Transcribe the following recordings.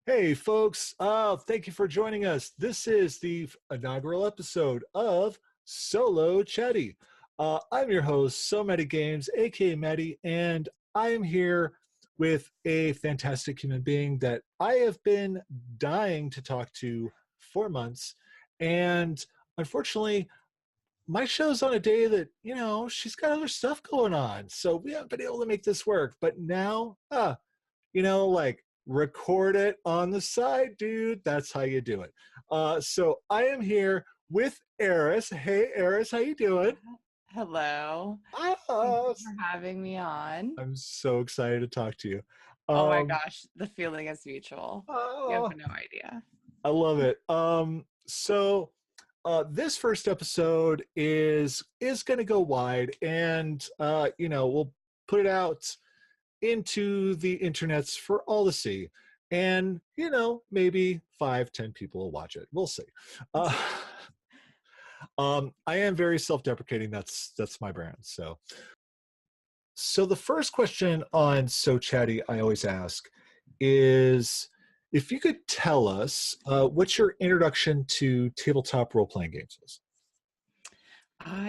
Hey, folks. Thank you for joining us. This is the inaugural episode of Solo Chatty. I'm your host, So Matty Games, aka Matty, and I am here with a fantastic human being that I have been dying to talk to for months. And unfortunately, my show's on a day that, she's got other stuff going on. So we haven't been able to make this work. But now, like record it on the side, dude. That's how you do it. So I am here with Eris. Hey, Eris, how you doing? Hello. Thank Ah, you for having me on. I'm so excited to talk to you. Oh my Um, gosh, the feeling is mutual. You have oh, no idea. I love it. This first episode is going to go wide, and we'll put it out into the internets for all to see, and maybe 5-10 people will watch it. We'll see. uh, I am very self-deprecating. That's my brand. So the first question on So Chatty I always ask is if you could tell us what your introduction to tabletop role-playing games is.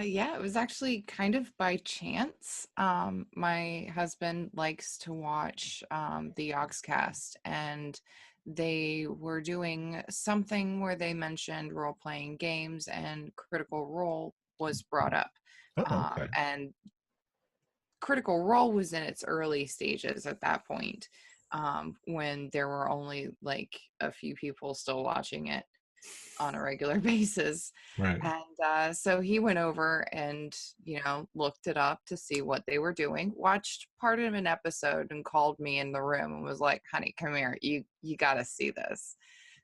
Yeah, it was actually kind of by chance. My husband likes to watch the Yogscast, and they were doing something where they mentioned role-playing games, and Critical Role was brought up. Oh, okay. And Critical Role was in its early stages at that point, when there were only like a few people still watching it on a regular basis. Right. And so he went over and, looked it up to see what they were doing, watched part of an episode and called me in the room and was like, honey, come here. You got to see this.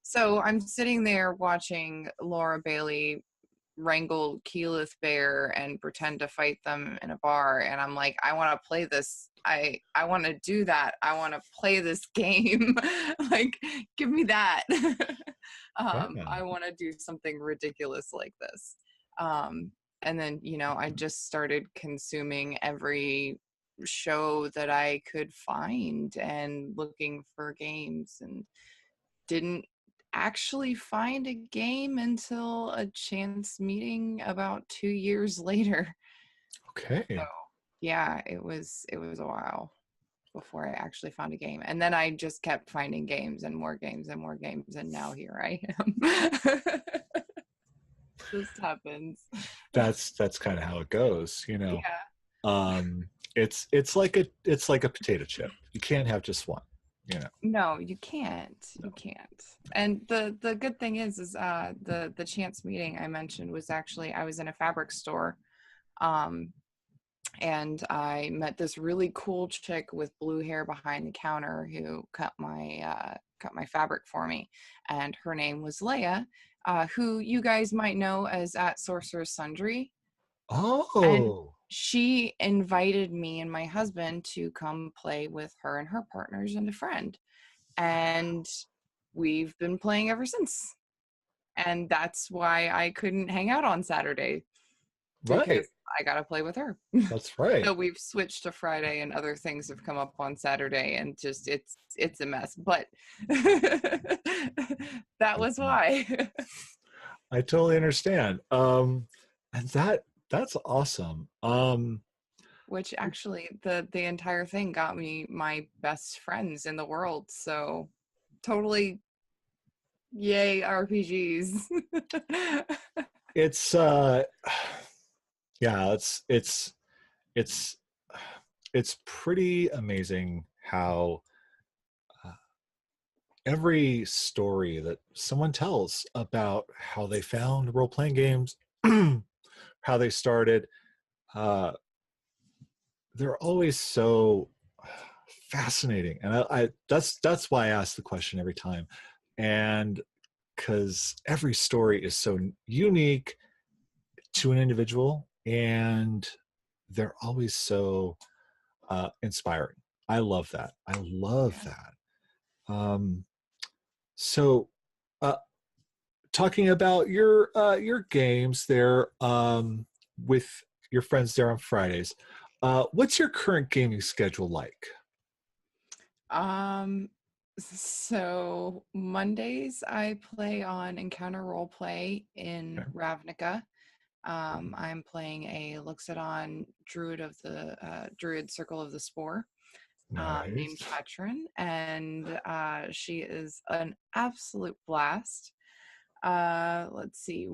So I'm sitting there watching Laura Bailey wrangle Keyleth Bear and pretend to fight them in a bar, and I'm like, I want to play this. I want to do that. I want to play this game. Like, give me that. Yeah. I want to do something ridiculous like this. And then, I just started consuming every show that I could find and looking for games, and didn't actually find a game until a chance meeting about 2 years later. So Okay. yeah, it was a while before I actually found a game. And then I just kept finding games and more games and more games, and now here I am. Just happens. That's kind of how it goes. Yeah. Um, it's like a potato chip. You can't have just one. No, you can't. No. You can't. And the good thing is the chance meeting I mentioned was actually, I was in a fabric store, um and I met this really cool chick with blue hair behind the counter who cut my fabric for me, and her name was Leia, who you guys might know as at Sorcerer's Sundry. And Oh, she invited me and my husband to come play with her and her partners and a friend, and we've been playing ever since. And that's why I couldn't hang out on Saturday, right. because I got to play with her. That's So right. we've switched to Friday, and other things have come up on Saturday, and just it's a mess. But that was why. I totally understand. And that's awesome. Which actually, the entire thing got me my best friends in the world. So totally, yay RPGs. It's yeah, it's it's pretty amazing how uh, every story that someone tells about how they found role-playing games, how they started, uh, they're always so fascinating. And that's why I ask the question every time. And because every story is so unique to an individual, and they're always so inspiring. I love that. I love Yeah. that. So, uh, talking about your games there with your friends there on Fridays, what's your current gaming schedule like? Um, So Mondays I play on Encounter Roleplay in Okay. Ravnica. I'm playing a Luxodon Druid Circle of the Spore, named Nice. Chatrin, and she is an absolute blast. Let's see,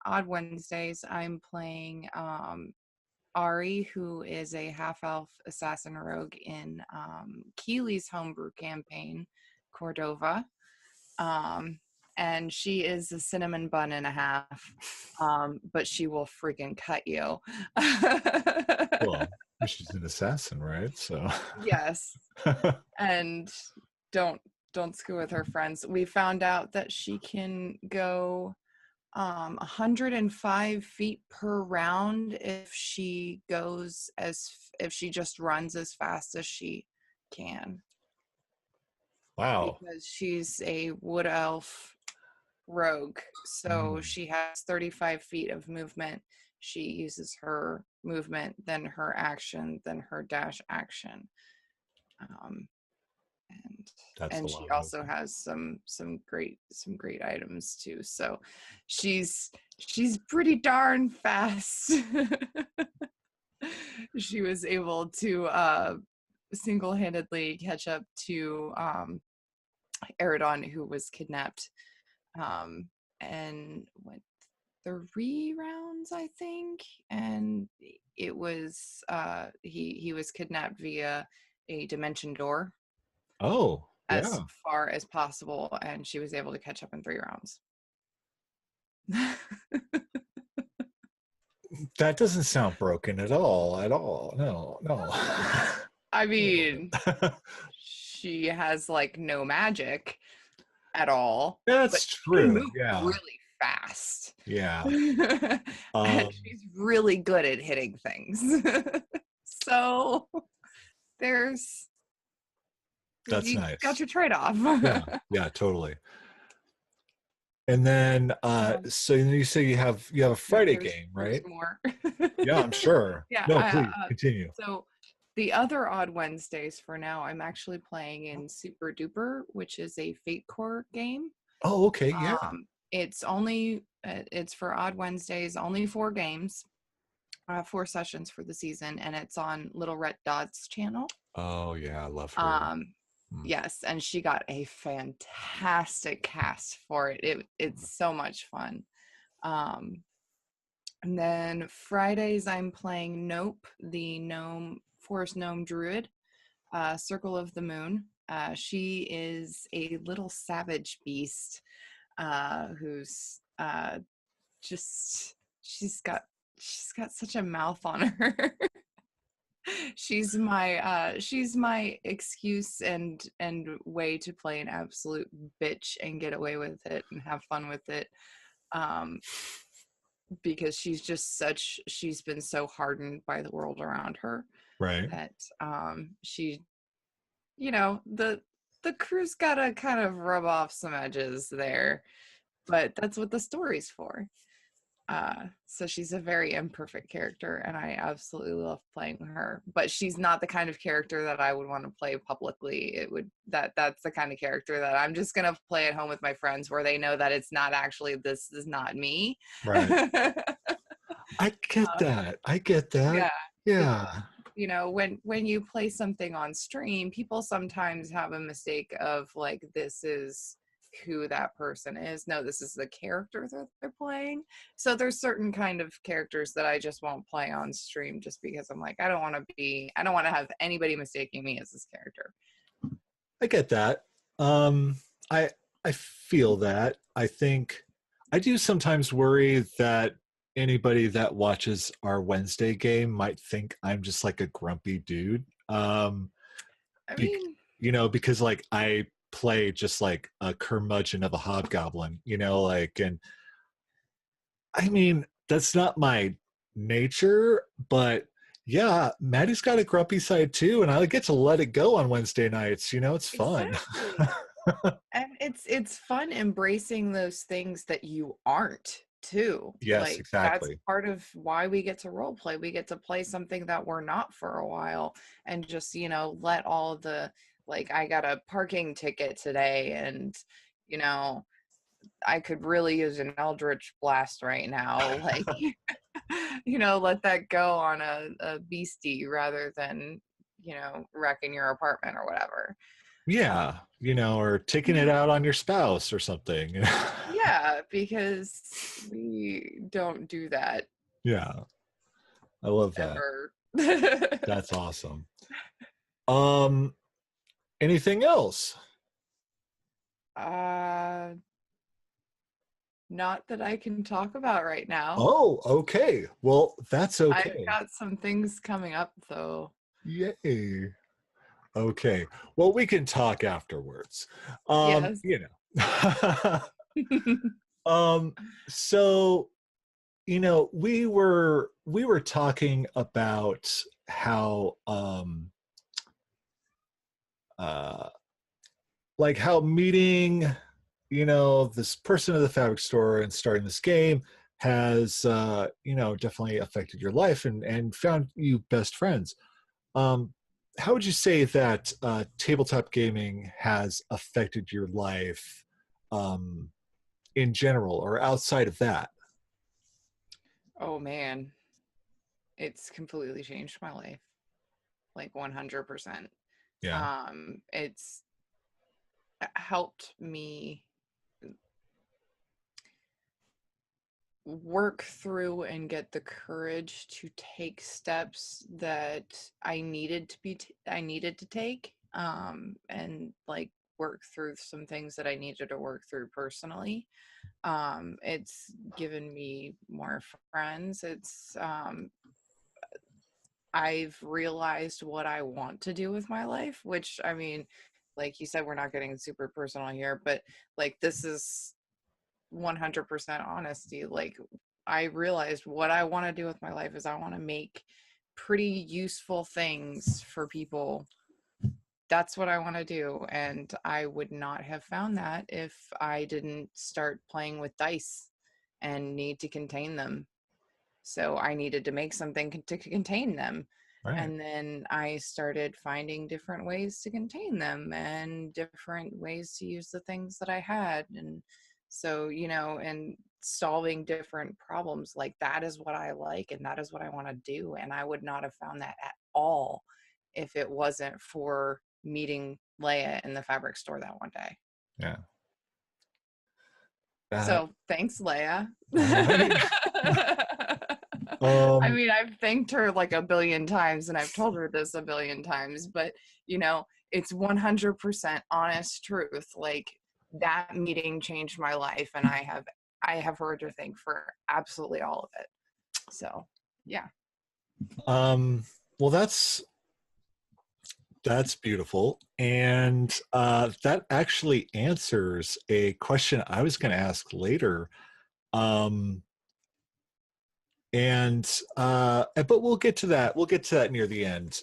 Odd Wednesdays, I'm playing Ari, who is a half elf assassin rogue in Keely's homebrew campaign, Cordova. Um, and she is a cinnamon bun and a half, but she will freaking cut you. Well, she's an assassin, right? So. Yes, and don't don't screw with her friends. We found out that she can go 105 feet per round if she just runs as fast as she can, Wow. because she's a wood elf rogue. So Mm, she has 35 feet of movement. She uses her movement, then her action, then her dash action. Um, and that's a and lot she of also movement. has some great items too. So she's she's pretty darn fast. She was able to single-handedly catch up to Eridon, who was kidnapped, and went 3 rounds, I think, and it was he was kidnapped via a dimension door Oh, as yeah. far as possible, and she was able to catch up in 3 rounds. That doesn't sound broken at all. At all. No, no. I mean, she has like no magic at all, but That's she can true. move Yeah. really fast. Yeah. And Um, she's really good at hitting things. So there's that's you got nice. your trade-off. Yeah. Yeah, totally. And then so you say you have a Friday game, There's right? more. Yeah, I'm sure. Yeah, No, please continue. so the other Odd Wednesdays for now, I'm actually playing in Super Duper, which is a Fate Core game. Oh, okay, yeah. It's for Odd Wednesdays, only 4 games, 4 sessions for the season, and it's on Little Red Dot's channel. Oh yeah, I love her. Um, Mm. yes, and she got a fantastic cast for it. It's so much fun. Um, and then Fridays, I'm playing Nope, the forest gnome druid, Circle of the Moon. She is a little savage beast, who's just she's got such a mouth on her. She's my excuse and way to play an absolute bitch and get away with it and have fun with it. Um, because she's been so hardened by the world around her Right. that she, the crew's gotta kind of rub off some edges there, but that's what the story's for. So she's a very imperfect character, and I absolutely love playing her. But she's not the kind of character that I would want to play publicly. That's the kind of character that I'm just gonna play at home with my friends, where they know that it's not actually this is not me. Right. I get that. I get that. Yeah, because Yeah. when you play something on stream, people sometimes have a mistake of like, this is who that person is. No, this is the character that they're playing. So there's certain kind of characters that I just won't play on stream, just because I'm like, I don't want to have anybody mistaking me as this character. I get that. Um, I I feel that. I think I do sometimes worry that anybody that watches our Wednesday game might think I'm just like a grumpy dude. I Be, mean, because like I play just like a curmudgeon of a hobgoblin, like, and I mean that's not my nature, but yeah, Maddie's got a grumpy side too, and I get to let it go on Wednesday nights. It's fun. exactly. And it's fun embracing those things that you aren't too. Yes, Like, that's exactly. part of why we get to role play. We get to play something that we're not for a while, and just let all Like, I got a parking ticket today, and you know, I could really use an Eldritch Blast right now. Like, let that go on a beastie rather than, wrecking your apartment or whatever. Yeah, or taking it out on your spouse or something. Yeah, because we don't do that Yeah, I love that. ever. That's awesome. Anything else? uh, Not that I can talk about right now. Oh, okay. Well, that's I've okay. got some things coming up, though. Yay. Okay. Well, we can talk afterwards. Yes. You know. um, so, we were talking about how uh like how meeting, this person at the fabric store and starting this game has definitely affected your life and found you best friends. Um, how would you say that tabletop gaming has affected your life um, in general or outside of that? Oh man, it's completely changed my life. Like 100%. Yeah. It's helped me work through and get the courage to take steps that I needed to take, and like work through some things that I needed to work through personally. It's given me more friends. I've realized what I want to do with my life, which, I mean, like you said, we're not getting super personal here, but like this is 100% honesty. Like, I realized what I want to do with my life is I want to make pretty useful things for people. That's what I want to do. And I would not have found that if I didn't start playing with dice and need to contain them. So I needed to make something to contain them. Right. And then I started finding different ways to contain them and different ways to use the things that I had. And so, and solving different problems, like that is what I like and that is what I want to do. And I would not have found that at all if it wasn't for meeting Leia in the fabric store that one day. Yeah. That, So thanks, Leia. all right. I um, mean, I've thanked her like a billion times and I've told her this a billion times, but it's 100% honest truth. Like, that meeting changed my life, and I have her to thank for absolutely all of it. So, yeah. well, that's beautiful. And that actually answers a question I was going to ask later. Um, but we'll get to that. We'll get to that near the end.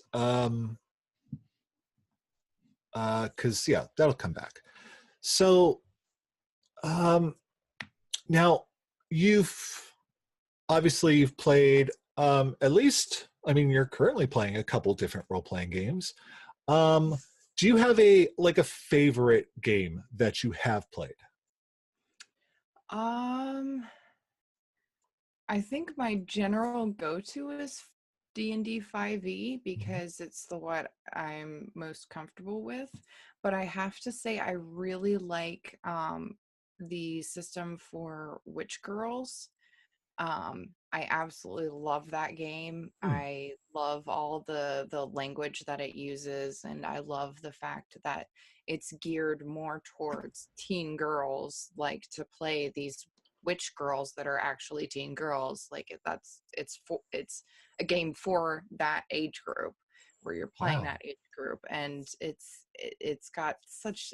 Because yeah, that'll come back. So um, now you've you've played at least. I mean, you're currently playing a couple different role playing games. Um, do you have a favorite game that you have played? Um, I think my general go-to is D&D 5e because it's the what I'm most comfortable with. But I have to say I really like the system for Witch Girls. I absolutely love that game. Hmm. I love all the language that it uses, and I love the fact that it's geared more towards teen girls, like to play these witch girls that are actually teen girls. Like it's a game for that age group where you're playing Wow. that age group, and it's got such.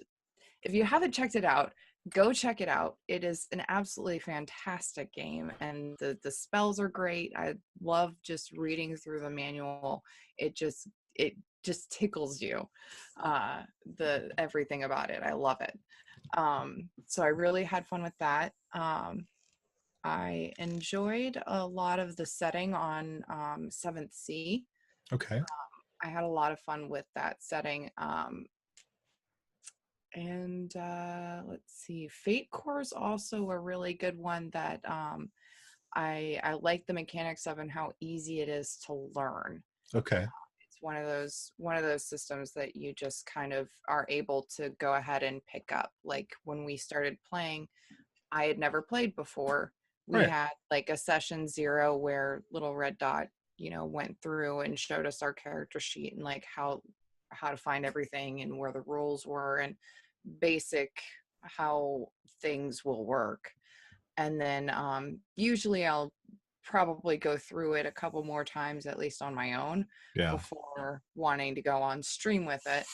If you haven't checked it out, go check it out. It is an absolutely fantastic game, and the spells are great. I love just reading through the manual. It just tickles you. The everything about it, I love it. So I really had fun with that. I enjoyed a lot of the setting on Seventh Sea. Okay. I had a lot of fun with that setting. And let's see, Fate Core is also a really good one that I like the mechanics of and how easy it is to learn. Okay. It's one of those systems that you just kind of are able to go ahead and pick up. Like when we started playing, I had never played before. We Right. had like a session 0 where Little Red Dot, went through and showed us our character sheet and like how to find everything and where the rules were and basic how things will work. And then usually I'll probably go through it a couple more times, at least on my own, Yeah. before wanting to go on stream with it.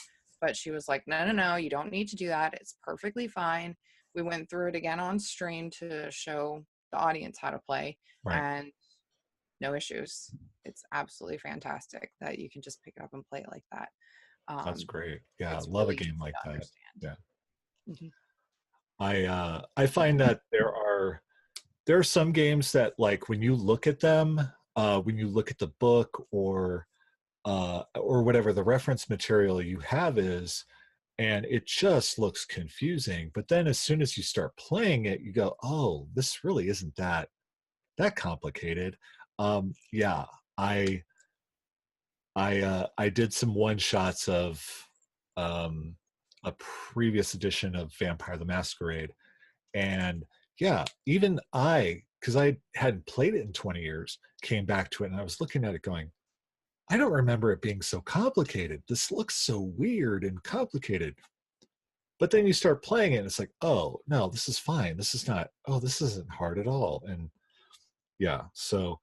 But she was like, no, no, no, you don't need to do that. It's perfectly fine. We went through it again on stream to show the audience how to play, Right. and no issues. It's absolutely fantastic that you can just pick it up and play it like that. That's great. Yeah. It's Love a really easy game like to that. understand. Yeah. Mhm. I find that there are some games that, like, when you look at them, when you look at the book or whatever the reference material you have is, and it just looks confusing. But then as soon as you start playing it, you go, "Oh, this really isn't that complicated." Yeah, I I did some one shots of um, a previous edition of Vampire the Masquerade, and yeah, even because I hadn't played it in 20 years, came back to it and I was looking at it going, I don't remember it being so complicated. This looks so weird and complicated. But then you start playing it and it's like, oh, no, this is fine. This is not, oh, this isn't hard at all. And yeah, so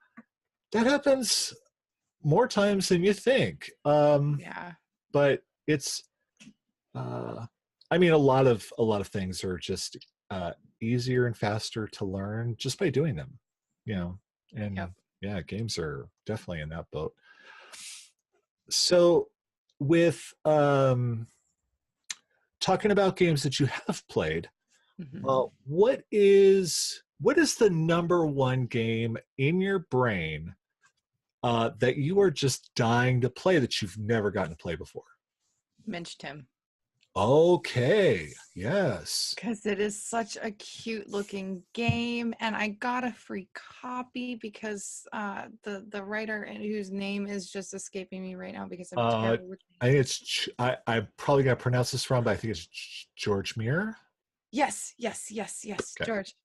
that happens more times than you think. Yeah. But it's, uh, I mean, a lot of things are just easier and faster to learn just by doing them, you know. And Yep. yeah, games are definitely in that boat. So, with talking about games that you have played, Mhm. what is the number one game in your brain that you are just dying to play that you've never gotten to play before? Minced him. Okay, yes. Because it is such a cute looking game, and I got a free copy because the writer whose name is just escaping me right now because I'm Uh, terrible with I think names. I probably got to pronounce this wrong, but I think it's George Muir. Yes, yes, yes, yes, Okay. George.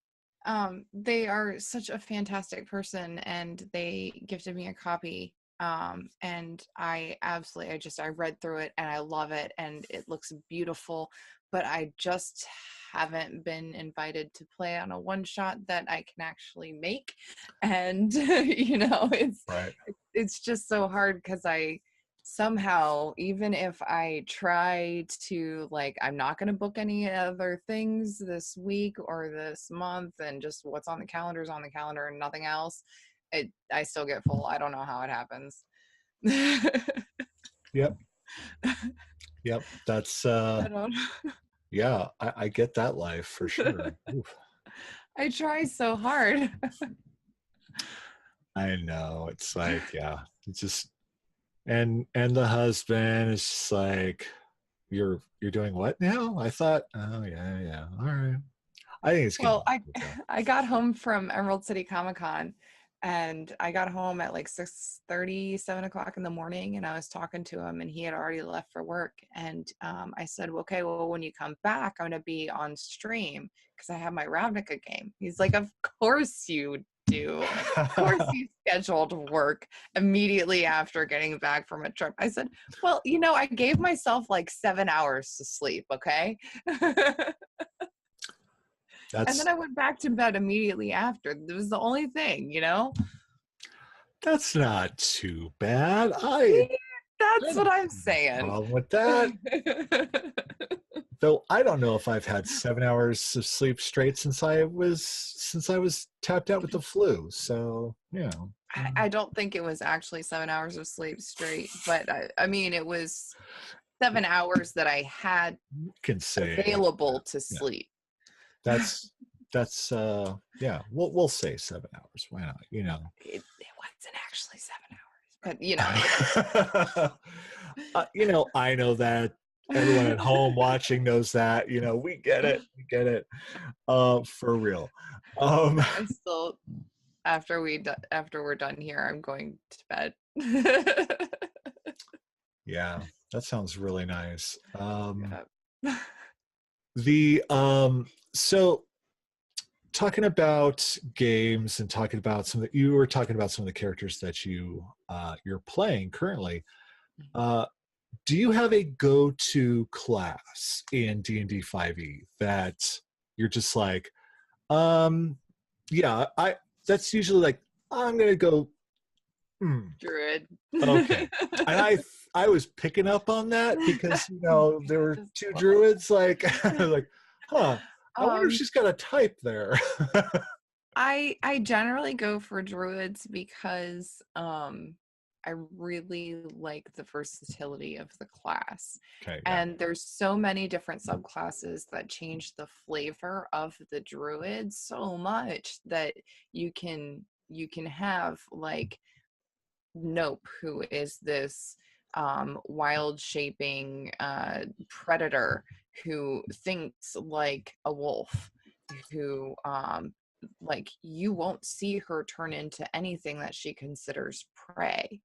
They are such a fantastic person, and they gifted me a copy. And I absolutely, I read through it and I love it, and it looks beautiful. But I just haven't been invited to play on a one shot that I can actually make, and Right. it's just so hard because I somehow, even if I try to, like, I'm not going to book any other things this week or this month, and just what's on the calendar is on the calendar and nothing else, I still get full. I don't know how it happens. Yep. Yep. That's I don't. yeah, I get that life for sure. Oof. I try so hard. I know. It's like, yeah, it's just and the husband is just like, you're doing what now? I thought, oh yeah, yeah. All right. I think it's getting Well, I better, though. I got home from Emerald City Comic Con, and I got home at like 6:30, 7 o'clock in the morning, and I was talking to him, and he had already left for work. And I said, well, okay, well, when you come back, I'm going to be on stream because I have my Ravnica game. He's like, of course you do. Of course you scheduled work immediately after getting back from a trip. I said, well, I gave myself like 7 hours to sleep, okay? And then That's I went back to bed immediately after. It was the only thing. that's not too bad. See? I That's what don't I'm see any saying. problem with that. Though I don't know if I've had 7 hours of sleep straight since I was tapped out with the flu. So I don't think it was actually 7 hours of sleep straight, but I mean, it was 7 hours that I had you can say available to yeah. sleep. That's yeah. We'll say 7 hours. Why not? It wasn't actually 7 hours, but I know that Everyone at home watching knows that. You know, we get it. We get it. For real. I still, after we're done here, I'm going to bed. Yeah, that sounds really nice. Yep. The so talking about games and talking about you were talking about some of the characters that you're playing currently. Do you have a go-to class in D&D 5e that you're just like, yeah, that's usually like, I'm gonna go Druid. okay. And I was picking up on that because there were two druids, like like, huh, I wonder if she's got a type there. I generally go for druids because I really like the versatility of the class. Okay, yeah. And there's so many different subclasses that change the flavor of the druid so much that you can have like Nope, who is this wild shaping predator who thinks like a wolf, who like you won't see her turn into anything that she considers prey.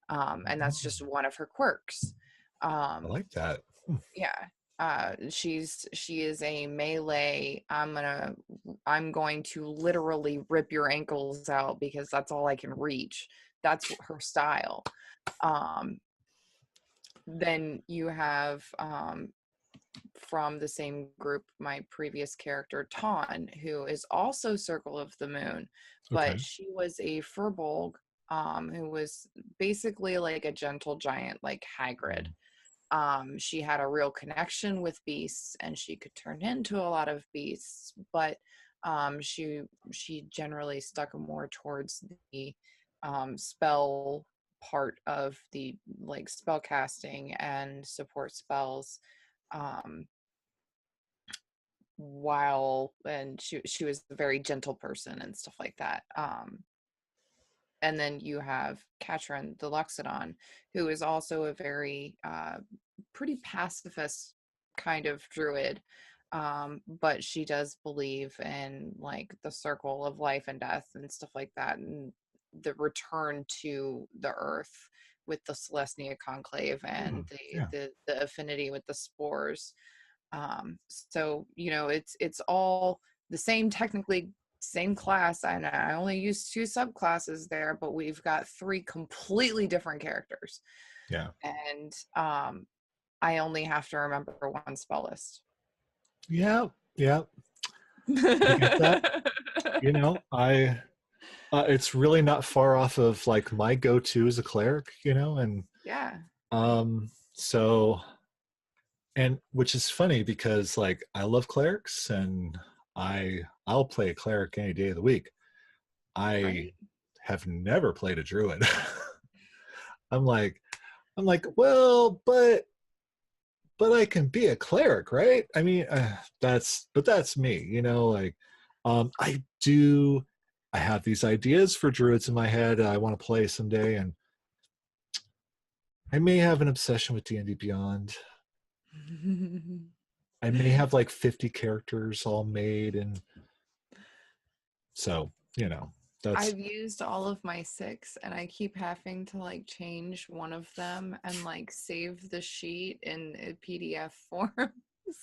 And that's just one of her quirks. I like that. Yeah. She is a melee. I'm going to literally rip your ankles out because that's all I can reach. That's her style. Then you have from the same group my previous character Tawn, who is also Circle of the Moon, Okay. but she was a Furbolg, who was basically like a gentle giant, like Hagrid. She had a real connection with beasts and she could turn into a lot of beasts, but she generally stuck more towards the spell part of the like spell casting and support spells, and she was a very gentle person and stuff like that. And then you have Katrin the Loxodon, who is also a very pretty pacifist kind of druid, but she does believe in like the circle of life and death and stuff like that, and the return to the earth with the Celestia Conclave and the affinity with the spores. So it's all the same, technically same class, and I only use 2 subclasses there, but we've got 3 completely different characters. Yeah. And I only have to remember 1 spell list. Yeah. I get that. It's really not far off of like my go-to as a cleric, and yeah. So, and which is funny because like I love clerics and I'll play a cleric any day of the week. I have never played a druid. I'm like, well, but I can be a cleric, right? I mean, that's me, like, I have these ideas for druids in my head I want to play someday, and I may have an obsession with D&D Beyond. I may have like 50 characters all made, and so, that's... I've used all of my 6 and I keep having to like change one of them and like save the sheet in a PDF form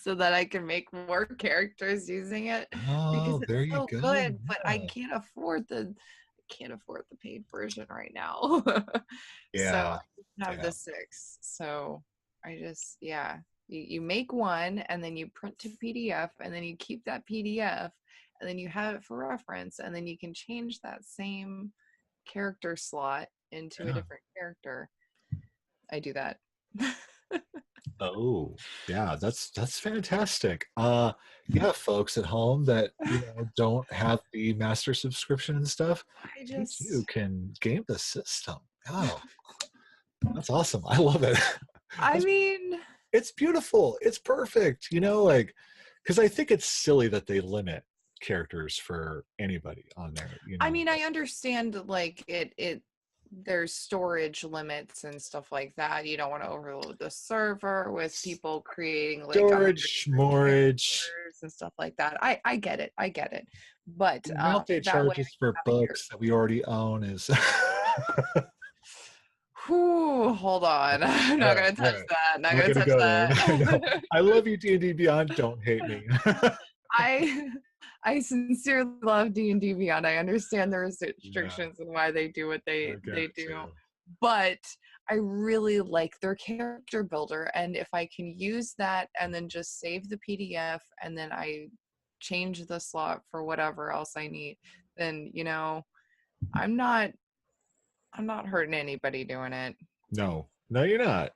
so that I can make more characters using it, because Oh, there it's you so go. good, but Yeah. I can't afford the paid version right now. So I have the 6. So I just, you make one and then you print to PDF and then you keep that PDF and then you have it for reference, and then you can change that same character slot into a different character. I do that. Oh, yeah, that's fantastic. Yeah, folks at home that don't have the master subscription and stuff, you can game the system. Oh, that's awesome. I love it. I mean, it's beautiful. It's perfect. Like, because I think it's silly that they limit characters for anybody on there. I mean, I understand like it there's storage limits and stuff like that. You don't want to overload the server with people creating like 100 Storage, mortgage. characters and stuff like that. I get it. I get it. But The amount they that way charge us for I have a hero. books that we already own is. Whew, hold on. I'm All not right, gonna all touch right. that. Not I'm not gonna gonna touch go there. I know. that. I love you, D&D Beyond. Don't hate me. I I sincerely love D&D Beyond. I understand the Yeah, restrictions and why they do what I get they it do. too. But I really like their character builder, and if I can use that and then just save the PDF and then I change the slot for whatever else I need, then I'm not hurting anybody doing it. No, no, you're not.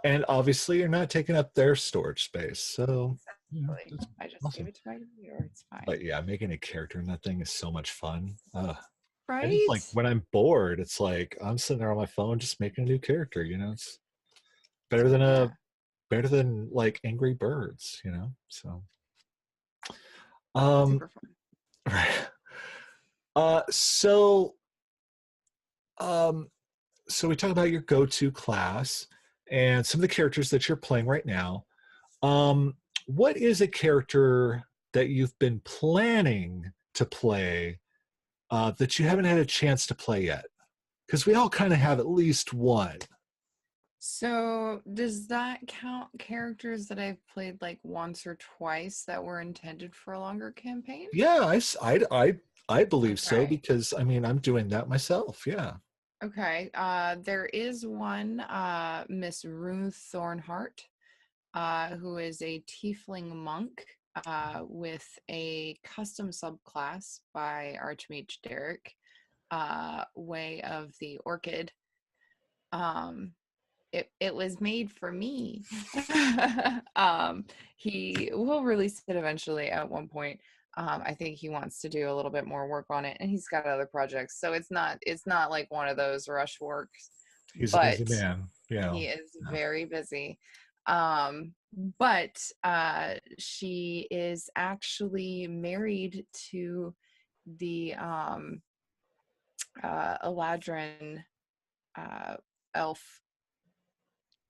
And obviously, you're not taking up their storage space. So, Exactly. that's I just gave awesome. it to my computer. It's fine. But yeah, making a character in that thing is so much fun. I just Right? like when I'm bored, it's like I'm sitting there on my phone just making a new character. It's better than Yeah. like Angry Birds. So, um, Super fun. right. Uh, so, um, so we talk about your go-to class and some of the characters that you're playing right now. What is a character that you've been planning to play that you haven't had a chance to play yet? Because we all kind of have at least one. So, does that count characters that I've played like once or twice that were intended for a longer campaign? Yeah, I believe so Okay. because I mean I'm doing that myself. Yeah. Okay. There is one, Miss Ruth Thornhart, who is a tiefling monk with a custom subclass by Archmage Derek, Way of the Orchid. Um, it was made for me. He will release it eventually at one point. I think he wants to do a little bit more work on it, and he's got other projects, so it's not like one of those rush works, He's a busy but man. he is very busy. Um, but she is actually married to the Eladrin elf.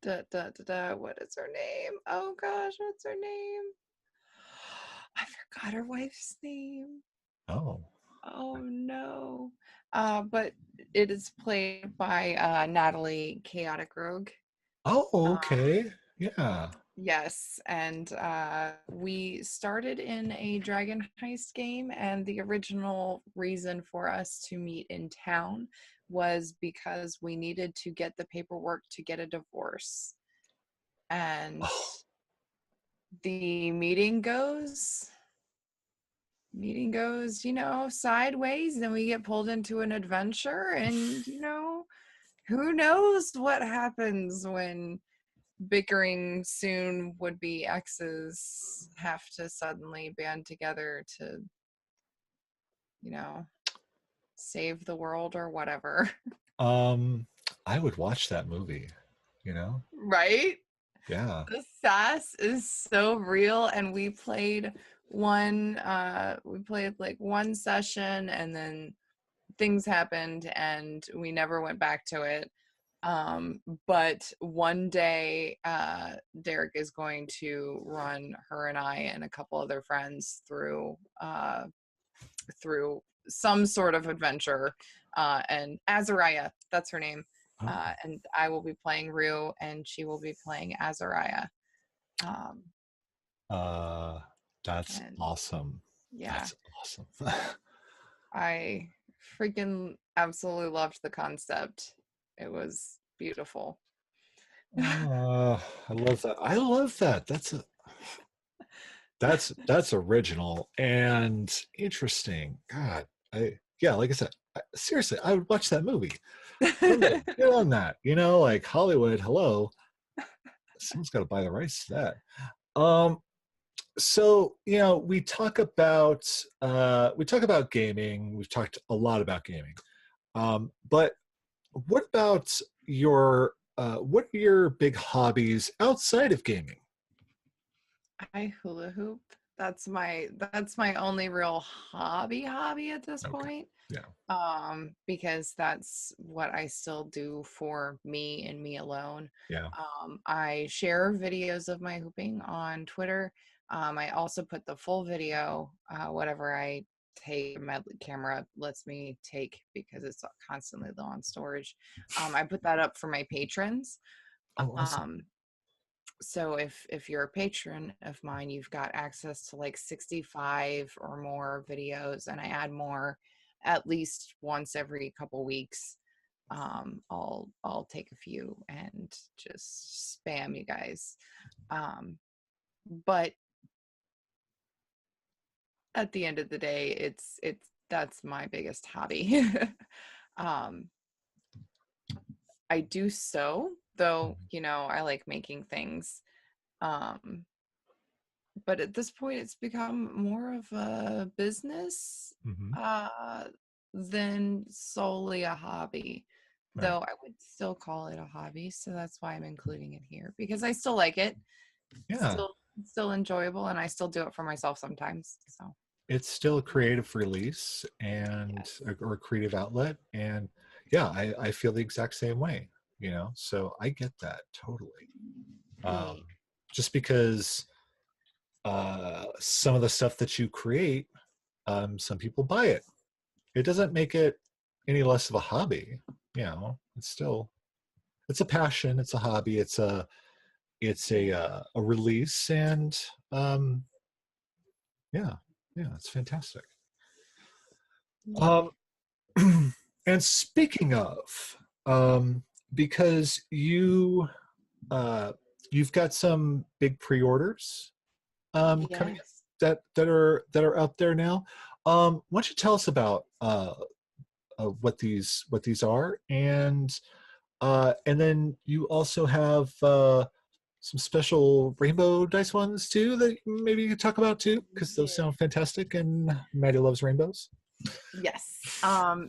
What is her name? Oh gosh, what's her name? I forgot her wife's name. Oh. Oh no. But it is played by Natalie Chaotic Rogue. Oh, Um, okay. Yeah. yes, and we started in a Dragon Heist game, and the original reason for us to meet in town was because we needed to get the paperwork to get a divorce. And Oh, the meeting goes sideways, then we get pulled into an adventure, and who knows what happens when bickering soon would be exes have to suddenly band together to you know save the world or whatever. um, I would watch that movie. You know? Right. Yeah. The sass is so real, and we played like one session, and then things happened and we never went back to it. But one day Derek is going to run her and I and a couple other friends through some sort of adventure, and Azariah, that's her name. Oh. And I will be playing Rue, and she will be playing Azariah. Um, That's and awesome. yeah, That's awesome. I freaking absolutely loved the concept. It was beautiful. I love that. I love that. That's original and interesting. God, yeah, like I said, seriously, I would watch that movie. Somebody get on that. Like Hollywood. Hello, someone's got to buy the rights to that. So we talk about gaming. We've talked a lot about gaming. But what about what are your big hobbies outside of gaming? I hula hoop. that's my only real hobby at this Okay. point. Yeah. Because that's what I still do for me and me alone. Yeah. I share videos of my hooping on Twitter. I also put the full video, whatever I take, my camera lets me take because it's constantly low on storage. I put that up for my patrons. Oh, awesome. Um, so if you're a patron of mine, you've got access to like 65 or more videos, and I add more at least once every couple weeks. I'll take a few and just spam you guys. But at the end of the day, it's that's my biggest hobby. um, I do sew, though, I like making things. Um, but at this point it's become more of a business Mm-hmm. uh than solely a hobby, Right. though I would still call it a hobby, so that's why I'm including it here, because I still like it. Yeah. Still enjoyable, and I still do it for myself sometimes, so It's still a creative release and yes. or a creative outlet. And yeah, I feel the exact same way, so I get that totally. Um, Yeah. just because some of the stuff that you create, some people buy it. It doesn't make it any less of a hobby. It's a passion. It's a hobby. It's a release, and um, yeah, yeah, it's fantastic. Yeah. Um, and speaking of, because uh, you've got some big pre-orders coming up Yes. that are out there now. Why don't you tell us about what these are, and then you also have some special rainbow dice ones too that maybe you could talk about too, because those Yeah. sound fantastic, and Maddie loves rainbows. Yes.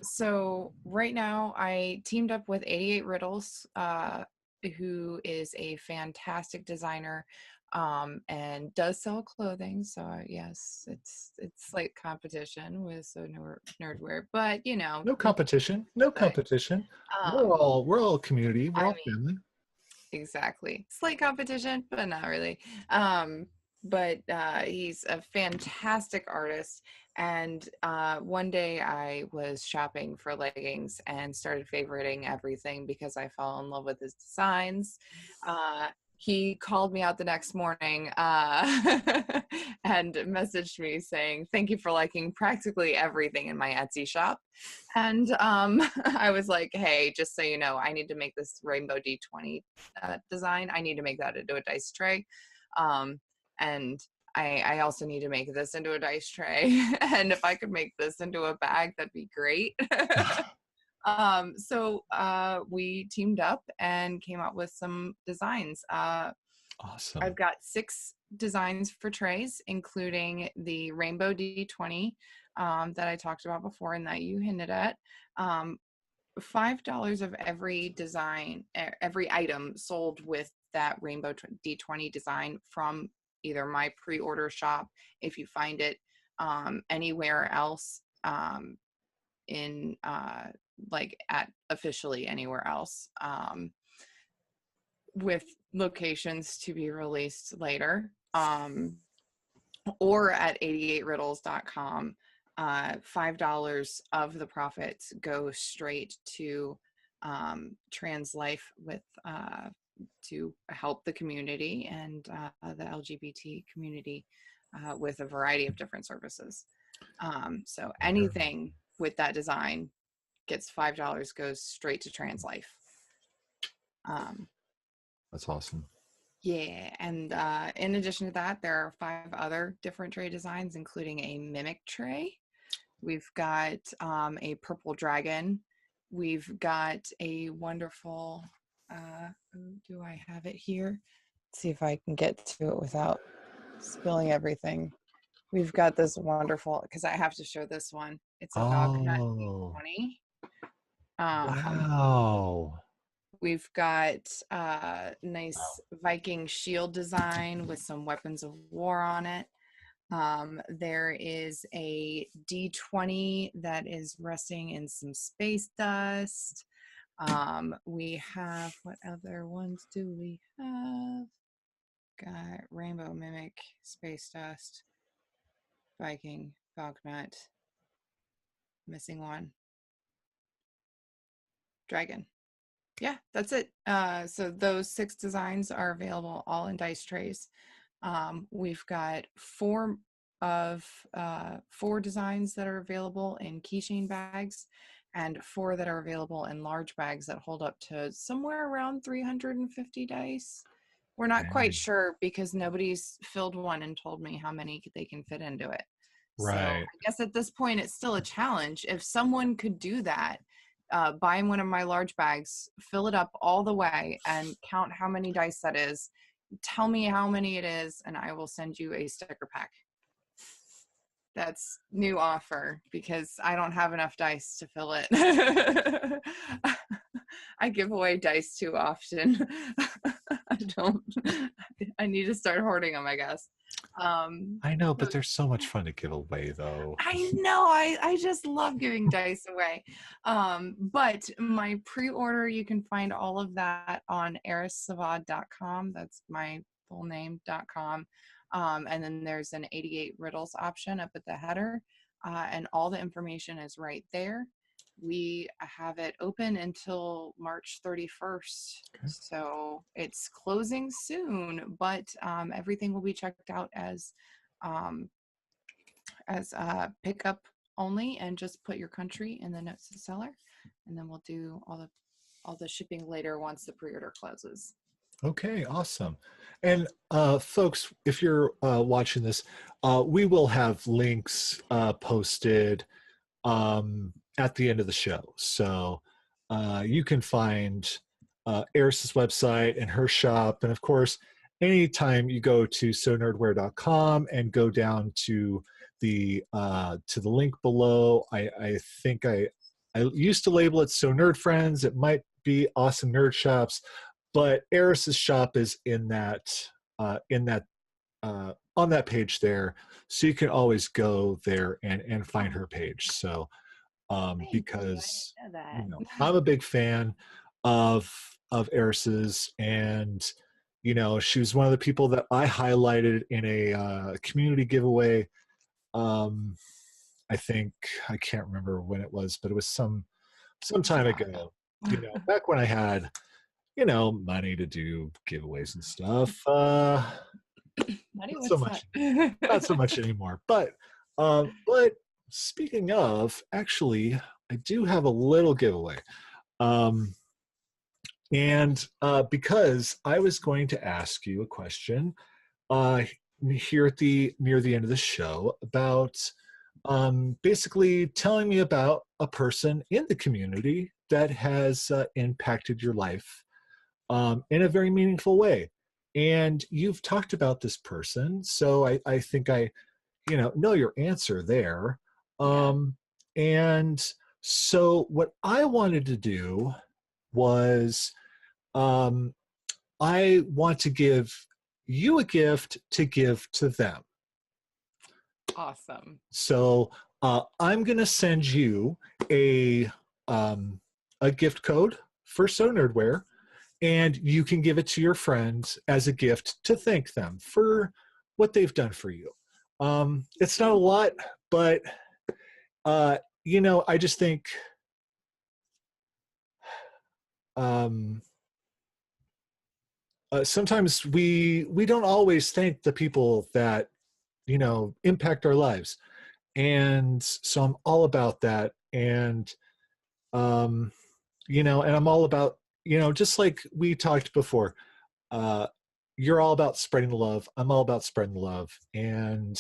So right now I teamed up with 88 Riddles, who is a fantastic designer, and does sell clothing. So yes, it's like competition with so nerdwear, but No competition. No okay. competition. We're Um, all we're all a community. We're I all mean, family. exactly. Slight competition, but not really. But he's a fantastic artist. And one day I was shopping for leggings and started favoriting everything because I fell in love with his designs. Uh, he called me out the next morning and messaged me saying, "Thank you for liking practically everything in my Etsy shop." And I was like, "Hey, just so you know, I need to make this rainbow D20 design. I need to make that into a dice tray. And I also need to make this into a dice tray. And if I could make this into a bag, that'd be great." So we teamed up and came up with some designs. Awesome. I've got 6 designs for trays, including the rainbow D20 that I talked about before and that you hinted at. Um, $5 of every design, every item sold with that rainbow D20 design from either my pre-order shop, if you find it anywhere else, in like at officially anywhere else, with locations to be released later, or at 88riddles.com. $5 of the profits go straight to Trans Life with to help the community and the LGBT community with a variety of different services. So anything with that design gets $5, goes straight to Trans Life. That's awesome. Yeah, and in addition to that, there are 5 other different tray designs, including a mimic tray. We've got a purple dragon. We've got a wonderful, do I have it here? Let's see if I can get to it without spilling everything. We've got this wonderful, because I have to show this one. It's a Falconet Oh, 20. Um, wow. we've got a nice Viking shield design with some weapons of war on it. There is a D20 that is resting in some space dust. We have, what other ones do we have? Got Rainbow Mimic, Space Dust, Viking, Falcnut, missing one, Dragon. Yeah, that's it. So those 6 designs are available all in dice trays. We've got 4 designs that are available in keychain bags and 4 that are available in large bags that hold up to somewhere around 350 dice. We're not quite sure because nobody's filled one and told me how many they can fit into it. So Right. I guess at this point, it's still a challenge. If someone could do that, buy one of my large bags, fill it up all the way, and count how many dice that is. Tell me how many it is, and I will send you a sticker pack. That's new offer because I don't have enough dice to fill it. I give away dice too often. I need to start hoarding them, I guess. I know, but they're so much fun to give away, though. I know. I just love giving dice away. But my pre-order, you can find all of that on erissavad.com. That's my full name.com. And then there's an 88 riddles option up at the header. And all the information is right there. We have it open until March 31st. Okay. So it's closing soon, but everything will be checked out as pickup only, and just put your country in the notes to seller, and then we'll do all the shipping later once the pre-order closes. Okay, awesome. And folks, if you're watching this, we will have links posted at the end of the show. So you can find Eris's website and her shop. And of course, anytime you go to sonerdware.com and go down to the link below, I think I used to label it So Nerd Friends. It might be Awesome Nerd Shops, but Eris's shop is on that page there, so you can always go there and find her page. So because I'm a big fan of Eris's, and she was one of the people that I highlighted in a community giveaway. I think, I can't remember when it was, but it was some time ago, back when I had money to do giveaways and stuff. Not so much. Not so much anymore. But speaking of, actually, I do have a little giveaway. And because I was going to ask you a question here near the end of the show about basically telling me about a person in the community that has impacted your life in a very meaningful way. And you've talked about this person, so I think I know your answer there. And so what I wanted to do was I want to give you a gift to give to them. Awesome. So I'm going to send you a gift code for So Nerdware, and you can give it to your friends as a gift to thank them for what they've done for you. It's not a lot, but I just think sometimes we don't always thank the people that impact our lives, and so I'm all about that. And and I'm all about just like we talked before, you're all about spreading the love, I'm all about spreading the love. And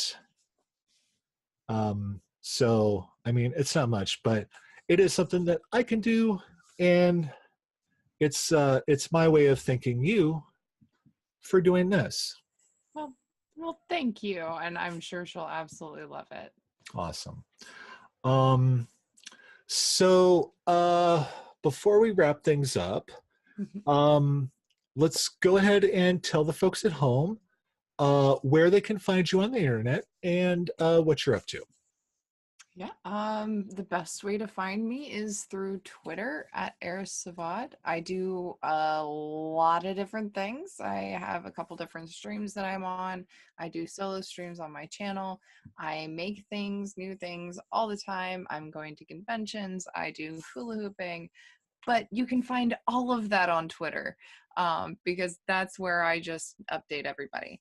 so I mean, it's not much, but it is something that I can do, and it's my way of thanking you for doing this. Well, thank you, and I'm sure she'll absolutely love it. Awesome. So before we wrap things up, let's go ahead and tell the folks at home where they can find you on the internet and what you're up to. Yeah. The best way to find me is through Twitter at Eris Savad. I do a lot of different things. I have a couple different streams that I'm on. I do solo streams on my channel. I make things, new things all the time. I'm going to conventions. I do hula hooping. But you can find all of that on Twitter, because that's where I just update everybody.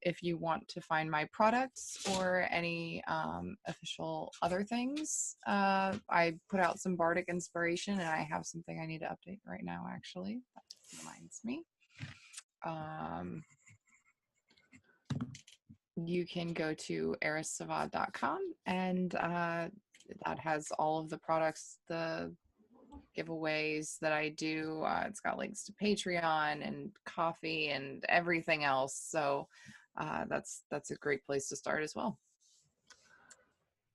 If you want to find my products or any official other things, I put out some Bardic inspiration, and I have something I need to update right now, actually. That reminds me. You can go to erissavad.com, and that has all of the products, the giveaways that I do. It's got links to Patreon and coffee and everything else. So that's a great place to start as well.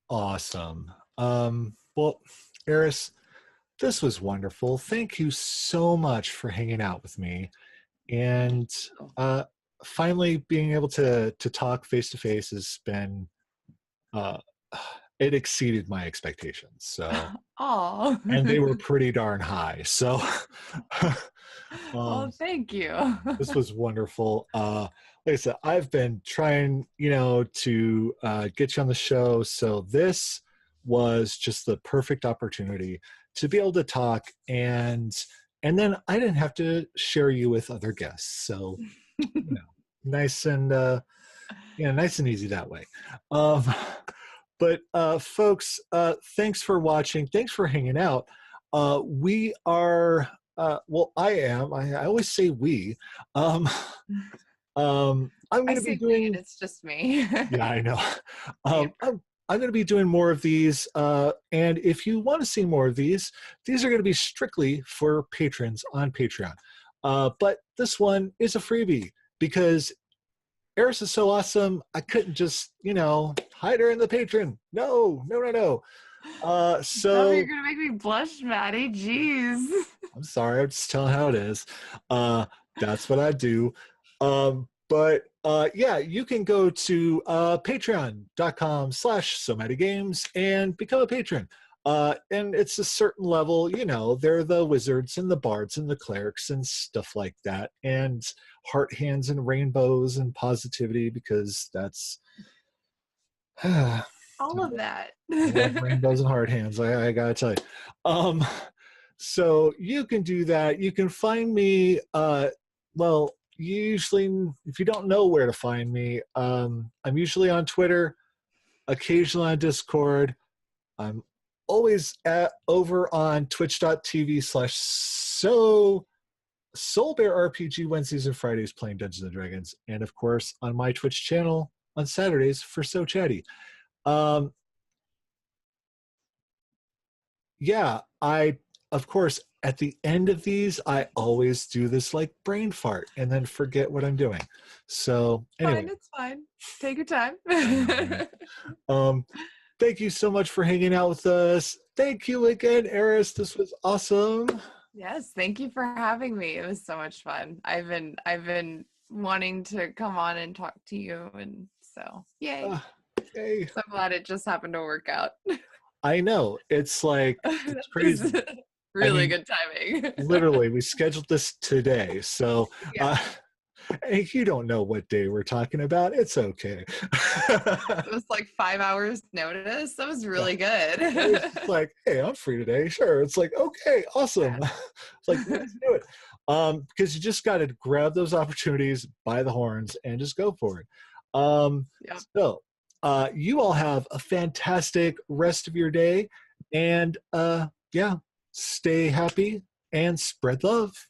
Awesome. Well, Eris, this was wonderful. Thank you so much for hanging out with me, and finally being able to talk face to face has been it exceeded my expectations. So, and they were pretty darn high. So, well, thank you. This was wonderful. Like I said, I've been trying, to get you on the show. So this was just the perfect opportunity to be able to talk, and then I didn't have to share you with other guests. So, nice and nice and easy that way. But folks, thanks for watching. Thanks for hanging out. We are, well, I always say we. I'm going to be doing. It's just me. Yeah, I know. I'm going to be doing more of these. And if you want to see more of these are going to be strictly for patrons on Patreon. But this one is a freebie because Eris is so awesome. I couldn't just, hide her in the patron. No. So you're gonna make me blush, Matty. Jeez. I'm sorry. I'm just telling how it is. That's what I do. But yeah, you can go to patreon.com/SoMattyGames and become a patron. And it's a certain level, they're the wizards and the bards and the clerics and stuff like that, and heart hands and rainbows and positivity, because that's all of that. I love rainbows and heart hands. I gotta tell you. So you can do that. You can find me. Well, usually, if you don't know where to find me, I'm usually on Twitter, occasionally on Discord. I'm always over on twitch.tv/SoulBearRPG Wednesdays and Fridays playing Dungeons and Dragons, and of course on my Twitch channel on Saturdays for So Chatty. Yeah, of course at the end of these I always do this like brain fart and then forget what I'm doing. So anyway, it's fine. Take your time. Thank you so much for hanging out with us. Thank you again, Eris. This was awesome. Yes, thank you for having me. It was so much fun. I've been wanting to come on and talk to you, and so yay. Yay. So glad it just happened to work out. I know. It's like, it's crazy. Really good timing. Literally, we scheduled this today. So you don't know what day we're talking about. It's okay. It was like 5 hours notice. That was really good. It's like, hey, I'm free today. Sure. It's like, okay, awesome. It's like, let's do it. Because you just got to grab those opportunities by the horns and just go for it. So you all have a fantastic rest of your day, and stay happy and spread love.